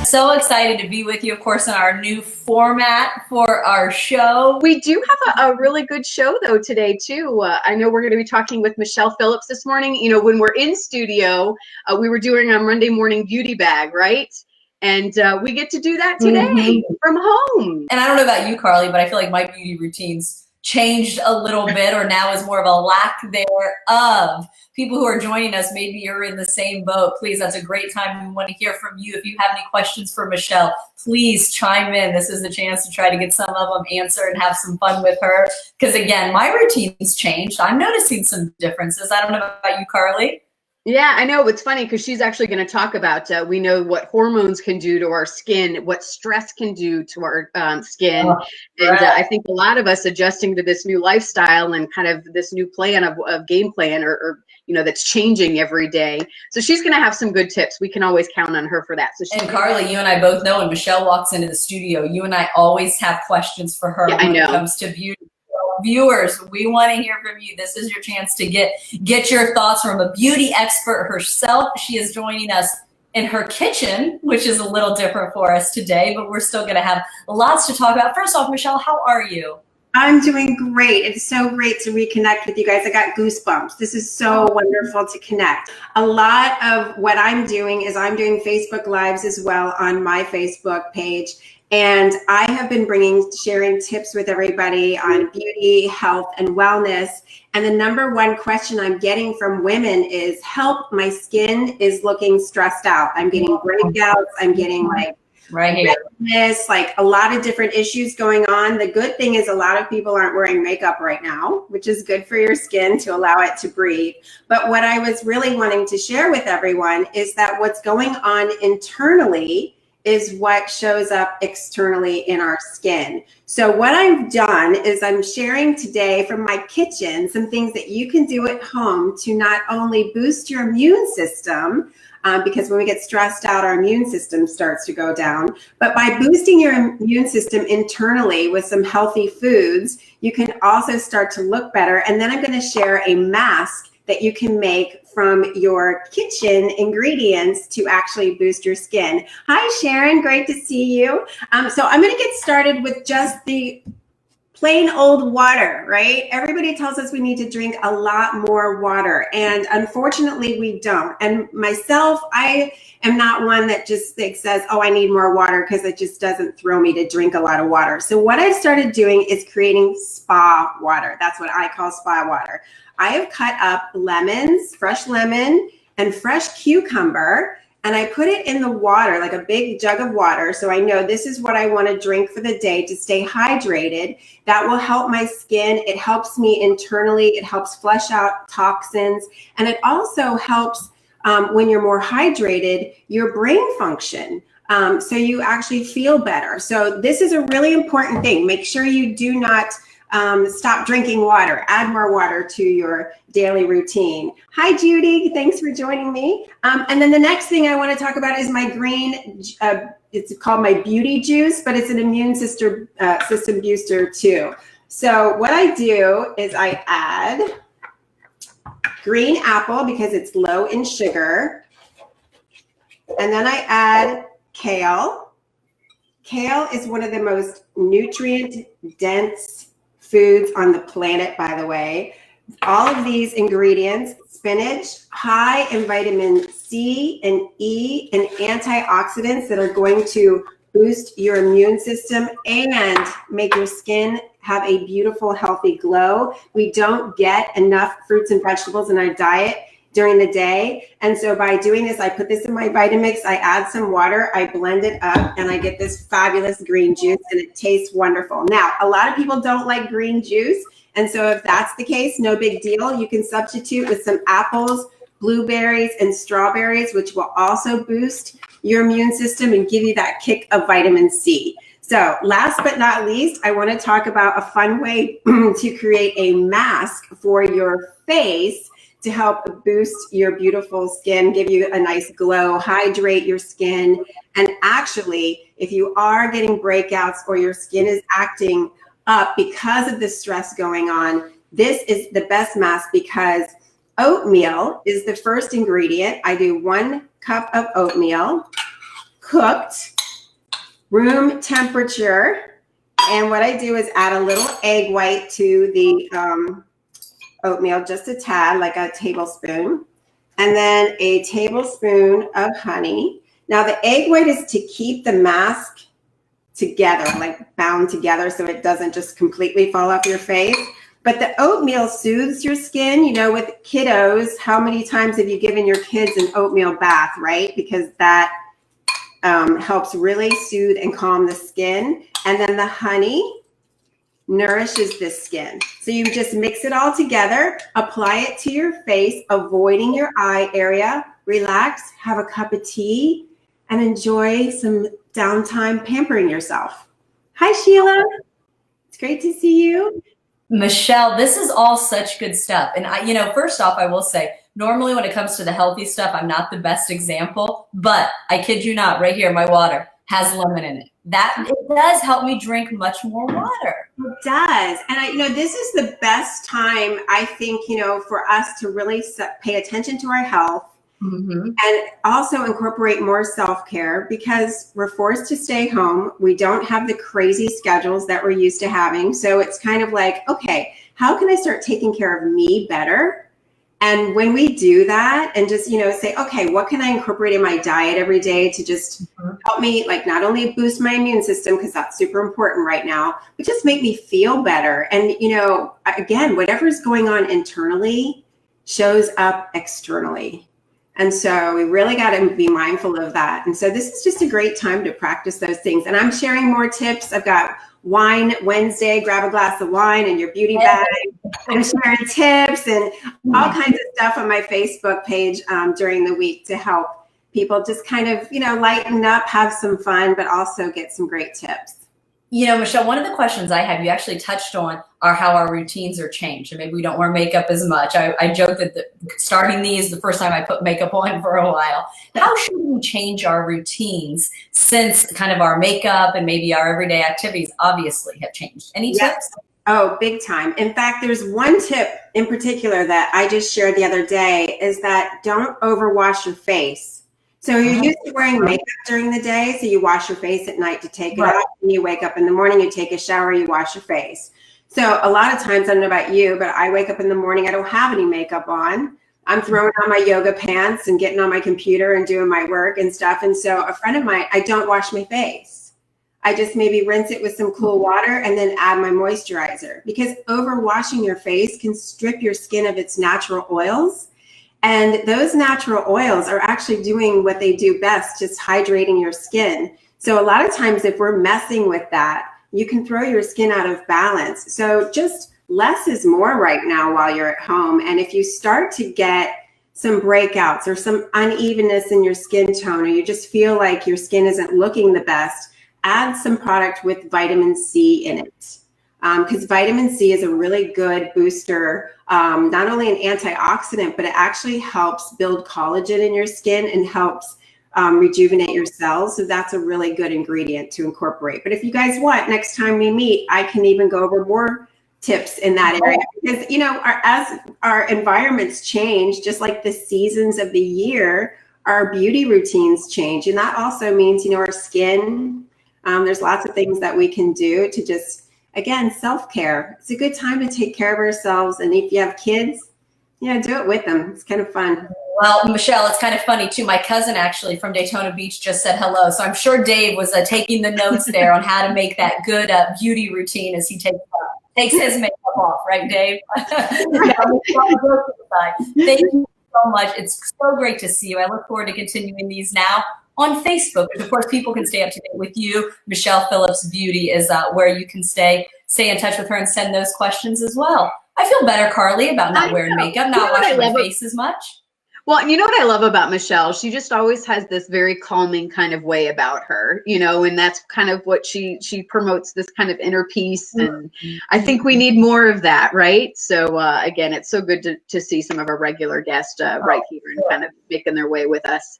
so excited to be with you, of course, in our new format for our show. We do have a really good show, though, today, too. I know we're going to be talking with Michelle Phillips this morning. You know, when we're in studio, we were doing our Monday morning beauty bag, right? And we get to do that today from home. And I don't know about you, Carly, but I feel like my beauty routines changed a little bit, or now is more of a lack thereof. People who are joining us, maybe you're in the same boat. Please, that's a great time. We want to hear from you. If you have any questions for Michelle, please chime in. This is the chance to try to get some of them answered and have some fun with her. Because again, my routine's changed. I'm noticing some differences. I don't know about you, Carly. Yeah, I know. It's funny because she's actually going to talk about, we know what hormones can do to our skin, what stress can do to our skin. And I think a lot of us adjusting to this new lifestyle and kind of this new plan of game plan or you know, that's changing every day. So she's going to have some good tips. We can always count on her for that. So and Carly, you and I both know when Michelle walks into the studio, you and I always have questions for her when it comes to beauty. Viewers, we want to hear from you. This is your chance to get your thoughts from a beauty expert herself. She is joining us in her kitchen, which is a little different for us today, but we're still going to have lots to talk about. First off, Michelle, how are you? I'm doing great. It's so great to reconnect with you guys. I got goosebumps. This is so wonderful to connect. A lot of what I'm doing is I'm doing Facebook Lives as well on my Facebook page. And I have been sharing tips with everybody on beauty, health, and wellness. And the number one question I'm getting from women is, help, my skin is looking stressed out. I'm getting breakouts. I'm getting like redness, like a lot of different issues going on. The good thing is a lot of people aren't wearing makeup right now, which is good for your skin to allow it to breathe. But what I was really wanting to share with everyone is that what's going on internally is what shows up externally in our skin. So what I've done is I'm sharing today from my kitchen some things that you can do at home to not only boost your immune system, because when we get stressed out, our immune system starts to go down. But by boosting your immune system internally with some healthy foods, you can also start to look better. And then I'm going to share a mask that you can make from your kitchen ingredients to actually boost your skin. Hi, Sharon. Great to see you. So I'm going to get started with just the plain old water, right? Everybody tells us we need to drink a lot more water, and unfortunately we don't. And myself, I am not one that just says, oh, I need more water, because it just doesn't thrill me to drink a lot of water. So what I've started doing is creating spa water. That's what I call spa water. I have cut up lemons, fresh lemon, and fresh cucumber, and I put it in the water, like a big jug of water. So I know this is what I want to drink for the day to stay hydrated. That will help my skin. It helps me internally. It helps flush out toxins. And it also helps when you're more hydrated, your brain function. So you actually feel better. So this is a really important thing. Make sure you do not stop drinking water. Add more water to your daily routine. Hi, Judy. Thanks for joining me. And then the next thing I want to talk about is my green, it's called my beauty juice, but it's an immune system booster too. So what I do is I add green apple because it's low in sugar. And then I add kale. Kale is one of the most nutrient-dense foods on the planet, by the way. All of these ingredients, spinach, high in vitamin C and E and antioxidants that are going to boost your immune system and make your skin have a beautiful, healthy glow. We don't get enough fruits and vegetables in our diet during the day. And so by doing this, I put this in my Vitamix, I add some water, I blend it up, and I get this fabulous green juice, and it tastes wonderful. Now, a lot of people don't like green juice. And so if that's the case, no big deal. You can substitute with some apples, blueberries, and strawberries, which will also boost your immune system and give you that kick of vitamin C. So last but not least, I want to talk about a fun way to create a mask for your face to help boost your beautiful skin, give you a nice glow, hydrate your skin. And actually, if you are getting breakouts or your skin is acting up because of the stress going on, this is the best mask because oatmeal is the first ingredient. I do 1 cup of oatmeal cooked. room temperature. And what I do is add a little egg white to the oatmeal, just a tad, like a tablespoon. And then a tablespoon of honey. Now the egg white is to keep the mask together, like bound together, so it doesn't just completely fall off your face. But the oatmeal soothes your skin. You know, with kiddos, how many times have you given your kids an oatmeal bath, right? Because that helps really soothe and calm the skin. And then the honey nourishes the skin. So you just mix it all together, apply it to your face, avoiding your eye area, relax, have a cup of tea, and enjoy some downtime pampering yourself. Hi, Sheila. It's great to see you. Michelle, this is all such good stuff. And I, first off, I will say, normally when it comes to the healthy stuff, I'm not the best example, but I kid you not, right here, my water has lemon in it. It does help me drink much more water. It does. And this is the best time, I think, for us to really pay attention to our health. Mm-hmm. And also incorporate more self-care, because we're forced to stay home. We don't have the crazy schedules that we're used to having. So it's kind of like, okay, how can I start taking care of me better? And when we do that and just, say, okay, what can I incorporate in my diet every day to just help me, like, not only boost my immune system, because that's super important right now, but just make me feel better. And, again, whatever's going on internally shows up externally. And so we really got to be mindful of that. And so this is just a great time to practice those things. And I'm sharing more tips. I've got Wine Wednesday, grab a glass of wine in your beauty bag. I'm sharing tips and all kinds of stuff on my Facebook page during the week to help people just kind of, lighten up, have some fun, but also get some great tips. Michelle, one of the questions I have, you actually touched on, are how our routines are changed. And maybe we don't wear makeup as much. I joke that starting these, the first time I put makeup on for a while. How should we change our routines since kind of our makeup and maybe our everyday activities obviously have changed? Any tips? Oh, big time. In fact, there's one tip in particular that I just shared the other day, is that don't overwash your face. So you're used to wearing makeup during the day, so you wash your face at night to take it off. When you wake up in the morning, you take a shower, you wash your face. So a lot of times, I don't know about you, but I wake up in the morning, I don't have any makeup on. I'm throwing on my yoga pants and getting on my computer and doing my work and stuff. And so a friend of mine, I don't wash my face. I just maybe rinse it with some cool water and then add my moisturizer, because overwashing your face can strip your skin of its natural oils. And those natural oils are actually doing what they do best, just hydrating your skin. So a lot of times if we're messing with that, you can throw your skin out of balance. So just less is more right now while you're at home. And if you start to get some breakouts or some unevenness in your skin tone, or you just feel like your skin isn't looking the best, add some product with vitamin C in it. Because vitamin C is a really good booster, not only an antioxidant, but it actually helps build collagen in your skin and helps rejuvenate your cells. So that's a really good ingredient to incorporate. But if you guys want, next time we meet, I can even go over more tips in that area. Because, as our environments change, just like the seasons of the year, our beauty routines change. And that also means, our skin, there's lots of things that we can do to just, again, self-care. It's a good time to take care of ourselves. And if you have kids, do it with them. It's kind of fun. Well, Michelle, it's kind of funny too. My cousin actually from Daytona Beach just said hello. So I'm sure Dave was taking the notes there on how to make that good beauty routine as he takes his makeup off. Right, Dave? Thank you so much. It's so great to see you. I look forward to continuing these now on Facebook, which of course people can stay up to date with you. Michelle Phillips Beauty is where you can stay in touch with her and send those questions as well. I feel better, Carly, about not wearing makeup, not washing my face as much. Well, you know what I love about Michelle? She just always has this very calming kind of way about her, and that's kind of what she promotes, this kind of inner peace. And I think we need more of that, right? So again, it's so good to see some of our regular guests right here and kind of making their way with us.